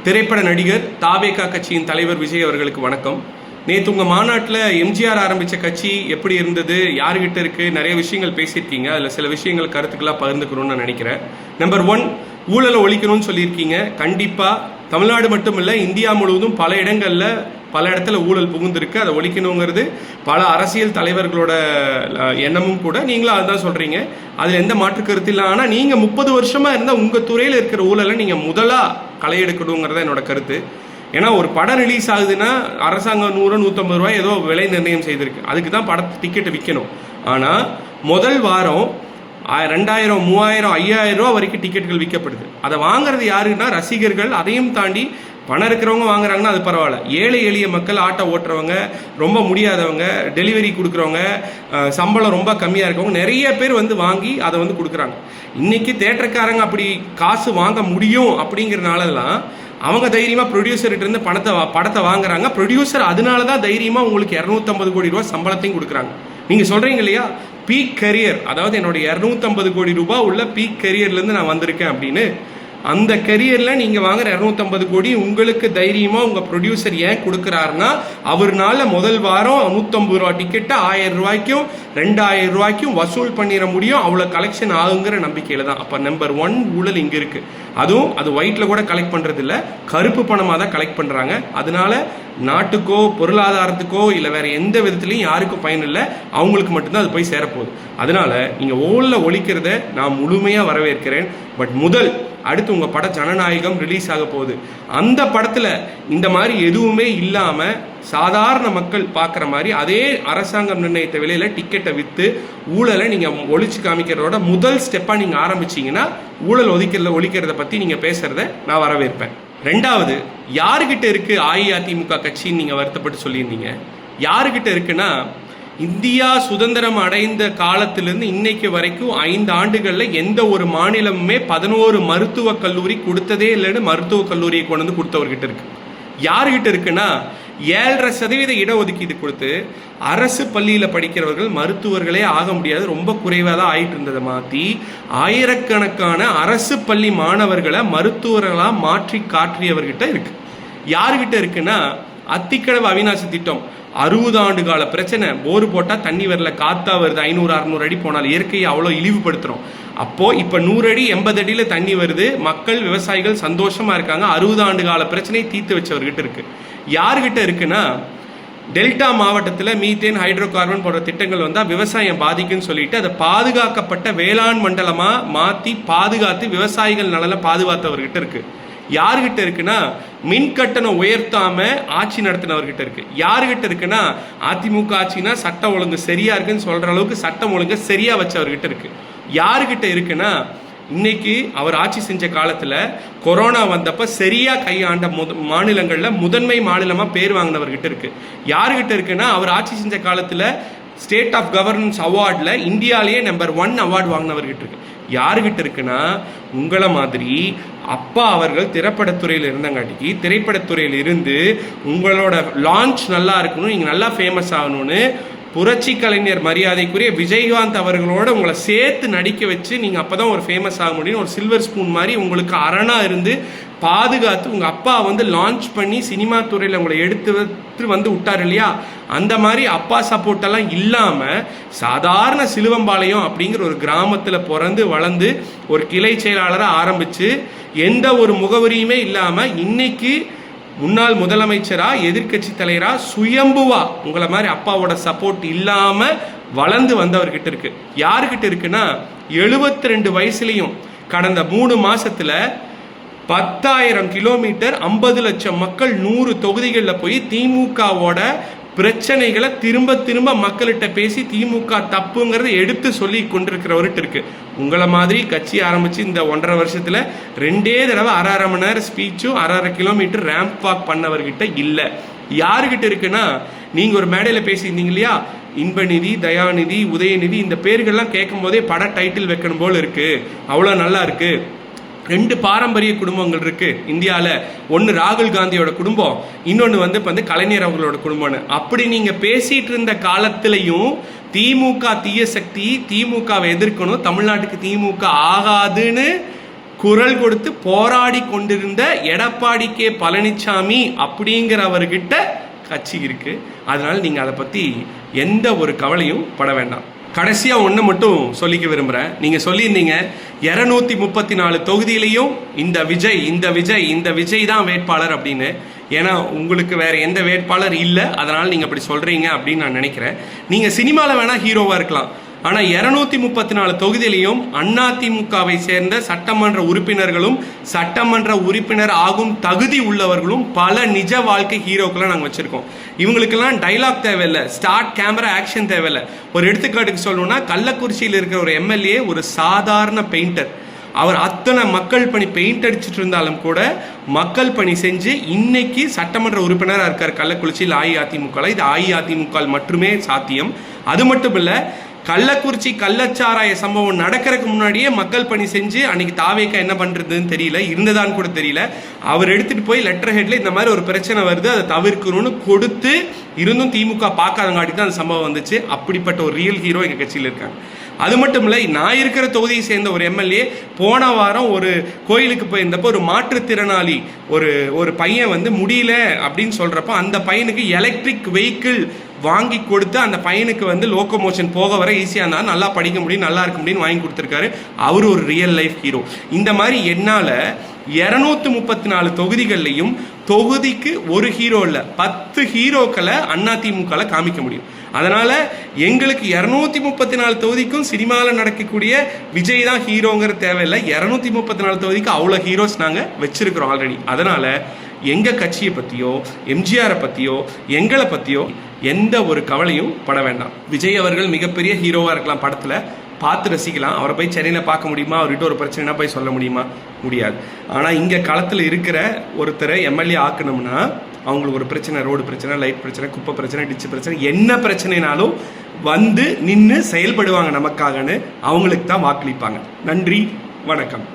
திரைப்பட நடிகர் தாவேகா கட்சியின் தலைவர் விஜய் அவர்களுக்கு வணக்கம். நேற்று உங்கள் மாநாட்டில் எம்ஜிஆர் ஆரம்பித்த கட்சி எப்படி இருந்தது, யாருக்கிட்ட இருக்குது, நிறைய விஷயங்கள் பேசியிருக்கீங்க. அதில் சில விஷயங்கள் கருத்துக்களாக பகிர்ந்துக்கணும்னு நான் நினைக்கிறேன். நம்பர் 1, ஊழலை ஒழிக்கணும்னு சொல்லியிருக்கீங்க. கண்டிப்பாக தமிழ்நாடு மட்டும் இல்லை, இந்தியா முழுவதும் பல இடங்களில் பல இடத்துல ஊழல் புகுந்திருக்கு. அதை ஒழிக்கணுங்கிறது பல அரசியல் தலைவர்களோட எண்ணமும் கூட. நீங்களும் அதுதான் சொல்கிறீங்க, அதில் எந்த மாற்று கருத்து இல்லை. ஆனால் நீங்கள் 30 வருஷமாக இருந்தால் உங்கள் துறையில் இருக்கிற ஊழலை நீங்கள் முதலாக களை எடுக்கணுங்கிறத என்னோட கருத்து. ஏன்னா ஒரு படம் ரிலீஸ் ஆகுதுன்னா அரசாங்கம் 100-150 ரூபாய் ஏதோ விலை நிர்ணயம் செய்திருக்கு, அதுக்கு தான் படத்து டிக்கெட்டு விற்கணும். ஆனால் முதல் வாரம் 2000, 3000, 5000 ரூபா வரைக்கும் டிக்கெட்டுகள் விற்கப்படுது. அதை வாங்குறது யாருன்னா ரசிகர்கள். அதையும் தாண்டி பணம் இருக்கிறவங்க வாங்குறாங்கன்னா அது பரவாயில்ல. ஏழை எளிய மக்கள், ஆட்டோ ஓட்டுறவங்க, ரொம்ப முடியாதவங்க, டெலிவரி கொடுக்குறவங்க, சம்பளம் ரொம்ப கம்மியாக இருக்கவங்க நிறைய பேர் வந்து வாங்கி அதை வந்து கொடுக்குறாங்க. இன்னைக்கு தேட்டருக்காரங்க அப்படி காசு வாங்க முடியும் அப்படிங்கிறனாலலாம் அவங்க தைரியமாக ப்ரொடியூசர்கிட்ட இருந்து படத்தை வாங்குறாங்க. ப்ரொடியூசர் அதனால தான் தைரியமாக உங்களுக்கு 250 கோடி ரூபா சம்பளத்தையும் கொடுக்குறாங்க. நீங்கள் சொல்கிறீங்க இல்லையா, பீக் கரியர், அதாவது என்னோட 250 கோடி ரூபாய் உள்ள பீக் கரியர்லேருந்து நான் வந்திருக்கேன் அப்படின்னு. அந்த கரியரில் நீங்கள் வாங்குற 250 கோடி உங்களுக்கு தைரியமாக உங்கள் ப்ரொடியூசர் ஏன் கொடுக்குறாருன்னா, அவர்னால முதல் வாரம் 150 ரூபா டிக்கெட்டை 1000 ரூபாய்க்கும் 2000 ரூபாய்க்கும் வசூல் பண்ணிட முடியும், அவ்வளோ கலெக்ஷன் ஆகுங்கிற நம்பிக்கையில் தான். அப்போ நம்பர் 1 ஊழல் இங்கே இருக்குது. அதுவும் அது ஒயிட்டில் கூட கலெக்ட் பண்ணுறது இல்லை, கருப்பு பணமாக தான் கலெக்ட் பண்ணுறாங்க. அதனால நாட்டுக்கோ பொருளாதாரத்துக்கோ இல்லை வேறு எந்த விதத்துலையும் யாருக்கும் பயன் இல்லை, அவங்களுக்கு மட்டும்தான் அது போய் சேரப்போகுது. அதனால் நீங்கள் ஊழலை ஒழிக்கிறத நான் முழுமையாக வரவேற்கிறேன். பட் அடுத்து உங்கள் படம் ஜனநாயகம் ரிலீஸ் ஆக போகுது. அந்த படத்தில் இந்த மாதிரி எதுவுமே இல்லாமல் சாதாரண மக்கள் பார்க்குற மாதிரி அதே அரசாங்கம் நிர்ணயித்த விலையில் டிக்கெட்டை விற்று ஊழலை நீங்கள் ஒழிச்சு காமிக்கிறதோட முதல் ஸ்டெப்பாக நீங்கள் ஆரம்பிச்சிங்கன்னா ஊழல் ஒழிக்கிறத பற்றி நீங்கள் பேசுகிறத நான் வரவேற்பேன். 2வது, யாருக்கிட்ட இருக்குது அஇஅதிமுக கட்சின்னு நீங்கள் வருத்தப்பட்டு சொல்லியிருந்தீங்க. யாருக்கிட்ட இருக்குன்னா, இந்தியா சுதந்திரம் அடைந்த காலத்திலிருந்து இன்னைக்கு வரைக்கும் 5 ஆண்டுகளில் எந்த ஒரு மாநிலமுமே 11 மருத்துவக் கல்லூரி கொடுத்ததே இல்லைன்னு மருத்துவக் கல்லூரியை கொண்டு வந்து கொடுத்தவர்கிட்ட இருக்கு. யாருக்கிட்ட இருக்குன்னா, 7.5% இடஒதுக்கீடு கொடுத்து அரசு பள்ளியில் படிக்கிறவர்கள் மருத்துவர்களே ஆக முடியாது, ரொம்ப குறைவாக தான் ஆயிட்டு இருந்ததை மாற்றி ஆயிரக்கணக்கான அரசு பள்ளி மாணவர்களை மருத்துவர்களாக மாற்றி காற்றியவர்கிட்ட இருக்கு. யாருக்கிட்ட இருக்குன்னா, அத்திக்கடவு அவிநாசி திட்டம் 60 ஆண்டு கால பிரச்சனை. போர் போட்டால் தண்ணி வரல, காத்தா வருது, 500-600 அடி போனால் இயற்கையை அவ்வளோ இழிவுபடுத்துகிறோம். அப்போது இப்போ 100 அடி 80 அடியில் தண்ணி வருது, மக்கள் விவசாயிகள் சந்தோஷமாக இருக்காங்க. 60 ஆண்டு கால பிரச்சனையை தீர்த்து வச்சவர்கிட்ட இருக்குது. யாருக்கிட்ட இருக்குன்னா, டெல்டா மாவட்டத்தில் மீத்தேன், ஹைட்ரோ கார்பன் போன்ற திட்டங்கள் வந்தால் விவசாயம் பாதிக்குன்னு சொல்லிட்டு அதை பாதுகாக்கப்பட்ட வேளாண் மண்டலமாக மாற்றி பாதுகாத்து விவசாயிகள் நலனை பாதுகாத்தவர்கிட்ட இருக்குது. யாருக்கிட்ட இருக்குன்னா, மின் கட்டணம் உயர்த்தாம ஆட்சி நடத்தினவர்கிட்ட இருக்கு. யாருக்கிட்ட இருக்குன்னா, அதிமுக ஆட்சினா சட்டம் ஒழுங்கு சரியா இருக்குன்னு சொல்ற அளவுக்கு சட்டம் ஒழுங்கு சரியா வச்சவர்கிட்ட இருக்கு. யாருக்கிட்ட இருக்குன்னா, இன்னைக்கு அவர் ஆட்சி செஞ்ச காலத்துல கொரோனா வந்தப்ப சரியா கையாண்ட மாநிலங்கள்ல முதன்மை மாநிலமா பேர் வாங்கினவர்கிட்ட இருக்கு. யாருக்கிட்ட இருக்குன்னா, அவர் ஆட்சி செஞ்ச காலத்துல ஸ்டேட் ஆஃப் கவர்னன்ஸ் அவார்டில் இந்தியாலேயே நம்பர் 1 அவார்டு வாங்கினவர்கிட்ட இருக்கு. யாருக்கிட்ட இருக்குன்னா, உங்களை மாதிரி அப்பா அவர்கள் திரைப்படத்துறையில் இருந்தங்காட்டிக்கு திரைப்படத்துறையில் இருந்து உங்களோட லான்ச் நல்லா இருக்கணும், நீங்கள் நல்லா ஃபேமஸ் ஆகணும்னு புரட்சி கலைஞர் மரியாதைக்குரிய விஜயகாந்த் அவர்களோட உங்களை சேர்த்து நடிக்க வச்சு நீங்கள் அப்போ தான் ஒரு ஃபேமஸ் ஆக முடியும். ஒரு சில்வர் ஸ்பூன் மாதிரி உங்களுக்கு அரணாக இருந்து பாதுகாத்து உங்கள் அப்பா வந்து லான்ச் பண்ணி சினிமா துறையில் உங்களை எடுத்து வந்து விட்டார் இல்லையா, அந்த மாதிரி அப்பா சப்போர்ட்டெல்லாம் இல்லாமல் சாதாரண சிலுவம்பாளையம் அப்படிங்கிற ஒரு கிராமத்தில் பிறந்து வளர்ந்து ஒரு கிளை செயலாளராக ஆரம்பித்து எந்த ஒரு முகவரியுமே இல்லாமல் இன்னைக்கு முன்னாள் முதலமைச்சரா எதிர்கட்சி தலைவரா சுயம்புவா உங்களை மாதிரி அப்பாவோட சப்போர்ட் இல்லாமல் வளர்ந்து வந்தவர்கிட்ட இருக்கு. யாருக்கிட்ட இருக்குன்னா, 72 வயசுலையும் கடந்த 3 மாசத்துல 10,000 கிலோமீட்டர் 50 லட்சம் மக்கள் 100 தொகுதிகளில் போய் திமுகவோட பிரச்சனைகளை திரும்ப மக்கள்கிட்ட பேசி திமுக தப்புங்கிறத எடுத்து சொல்லி கொண்டிருக்கிறவர்கிட்ட இருக்கு. உங்களை மாதிரி கட்சி ஆரம்பிச்சு இந்த 1.5 வருஷத்துல 2 தடவை 1/2 மணி நேரம் ஸ்பீச்சும் 1/2 கிலோமீட்டர் ரேம்ப் வாக் பண்ணவர்கிட்ட இல்லை. யாருக்கிட்ட இருக்குன்னா, நீங்க ஒரு மேடையில் பேசியிருந்தீங்க இல்லையா, இன்பநிதி, தயாநிதி, உதயநிதி, இந்த பேர்கள்லாம் கேட்கும் போதே பட டைட்டில் வைக்கணும் போல இருக்கு, அவ்வளோ நல்லா இருக்கு. 2 பாரம்பரிய குடும்பங்கள் இருக்கு இந்தியாவில். ஒன்று ராகுல் காந்தியோட குடும்பம், இன்னொன்று வந்து கலைஞர் அவர்களோட குடும்பம்னு. அப்படி நீங்க பேசிட்டு இருந்த காலத்திலையும் திமுக தீய சக்தி, திமுகவை எதிர்க்கணும், தமிழ்நாட்டுக்கு திமுக ஆகாதுன்னு குரல் கொடுத்து போராடி கொண்டிருந்த எடப்பாடி கே பழனிசாமி அப்படிங்கிறவர்கிட்ட கட்சி இருக்கு. அதனால நீங்க அதை பத்தி எந்த ஒரு கவலையும் பட வேண்டாம். கடைசியா ஒன்று மட்டும் சொல்லிக்க விரும்புகிறேன். நீங்கள் சொல்லியிருந்தீங்க 234 தொகுதியிலையும் இந்த விஜய் தான் வேட்பாளர் அப்படின்னு. ஏன்னா உங்களுக்கு வேற எந்த வேட்பாளர் இல்லை, அதனால் நீங்கள் அப்படி சொல்கிறீங்க அப்படின்னு நான் நினைக்கிறேன். நீங்கள் சினிமாவில் வேணால் ஹீரோவாக இருக்கலாம், ஆனால் 234 தொகுதியிலையும் அதிமுகவை சேர்ந்த சட்டமன்ற உறுப்பினர்களும் சட்டமன்ற உறுப்பினர் ஆகும் தகுதி உள்ளவர்களும் பல நிஜ வாழ்க்கை ஹீரோக்கெல்லாம் நாங்கள் வச்சுருக்கோம். இவங்களுக்கெல்லாம் டைலாக் தேவையில்லை, ஸ்டார்ட் கேமரா ஆக்ஷன் தேவையில்லை. ஒரு எடுத்துக்காட்டுக்கு சொல்லணும்னா, கள்ளக்குறிச்சியில் இருக்கிற ஒரு எம்எல்ஏ ஒரு சாதாரண பெயிண்டர். அவர் அத்தனை மக்கள் பணி பெயிண்ட் அடிச்சுட்டு இருந்தாலும் கூட மக்கள் பணி செஞ்சு இன்னைக்கு சட்டமன்ற உறுப்பினராக இருக்கார் கள்ளக்குறிச்சியில் அஇஅதிமுக. இது அஇஅதிமுக மட்டுமே சாத்தியம். அது மட்டும் இல்லை, கள்ளக்குறிச்சி கள்ளச்சாராய சம்பவம் நடக்கிறதுக்கு முன்னாடியே மக்கள் பணி செஞ்சு அன்னைக்கு தாவேக்கா என்ன பண்றதுன்னு தெரியல, இருந்ததான்னு கூட தெரியல. அவர் எடுத்துட்டு போய் லெட்டர் ஹெட்ல இந்த மாதிரி ஒரு பிரச்சனை வருது, அதை தவிர்க்கணும்னு கொடுத்து இருந்தும் திமுக பார்க்காதங்காட்டி தான் அந்த சம்பவம் வந்துச்சு. அப்படிப்பட்ட ஒரு ரியல் ஹீரோ எங்க கட்சியில் இருக்காங்க. அது மட்டும் இல்லை, நான் இருக்கிற தொகுதியை சேர்ந்த ஒரு எம்எல்ஏ போன வாரம் ஒரு கோயிலுக்கு போயிருந்தப்போ ஒரு மாற்றுத்திறனாளி ஒரு பையன் முடியல அப்படின்னு சொல்றப்போ அந்த பையனுக்கு எலக்ட்ரிக் வெஹிக்கிள் வாங்கி கொடுத்து அந்த பையனுக்கு லோக்கோமோஷன் போக வர ஈஸியாக இருந்தால் நல்லா படிக்க முடியும், நல்லா இருக்க முடியும்னு வாங்கி கொடுத்துருக்காரு. அவர் ஒரு ரியல் லைஃப் ஹீரோ. இந்த மாதிரி என்னால் 234 தொகுதிகள்லையும் தொகுதிக்கு ஒரு ஹீரோ இல்லை 10 ஹீரோக்களை அதிமுக காமிக்க முடியும். அதனால எங்களுக்கு 234 தொகுதிக்கும் சினிமாவில் நடக்கக்கூடிய விஜய் தான் ஹீரோங்கிற தேவையில்லை. 234 தொகுதிக்கு அவ்வளோ ஹீரோஸ் நாங்கள் வச்சிருக்கிறோம் ஆல்ரெடி. அதனால எங்க கட்சியை பற்றியோ எம்ஜிஆரை பற்றியோ எங்களை பற்றியோ எந்த ஒரு கவலையும் பட வேண்டாம். விஜய் அவர்கள் மிகப்பெரிய ஹீரோவாக இருக்கலாம், படத்தில் பார்த்து ரசிக்கலாம். அவரை போய் சென்னையில் பார்க்க முடியுமா, அவர்கிட்ட ஒரு பிரச்சனைனா போய் சொல்ல முடியுமா? முடியாது. ஆனால் இங்கே களத்தில் இருக்கிற ஒருத்தரை எம்எல்ஏ ஆக்கணும்னா அவங்களுக்கு ஒரு பிரச்சனை, ரோடு பிரச்சனை, லைட் பிரச்சனை, குப்பை பிரச்சனை, டிச்சு பிரச்சனை, என்ன பிரச்சனைனாலும் நின்று செயல்படுவாங்க நமக்காகன்னு. அவங்களுக்கு தான் வாக்களிப்பாங்க. நன்றி, வணக்கம்.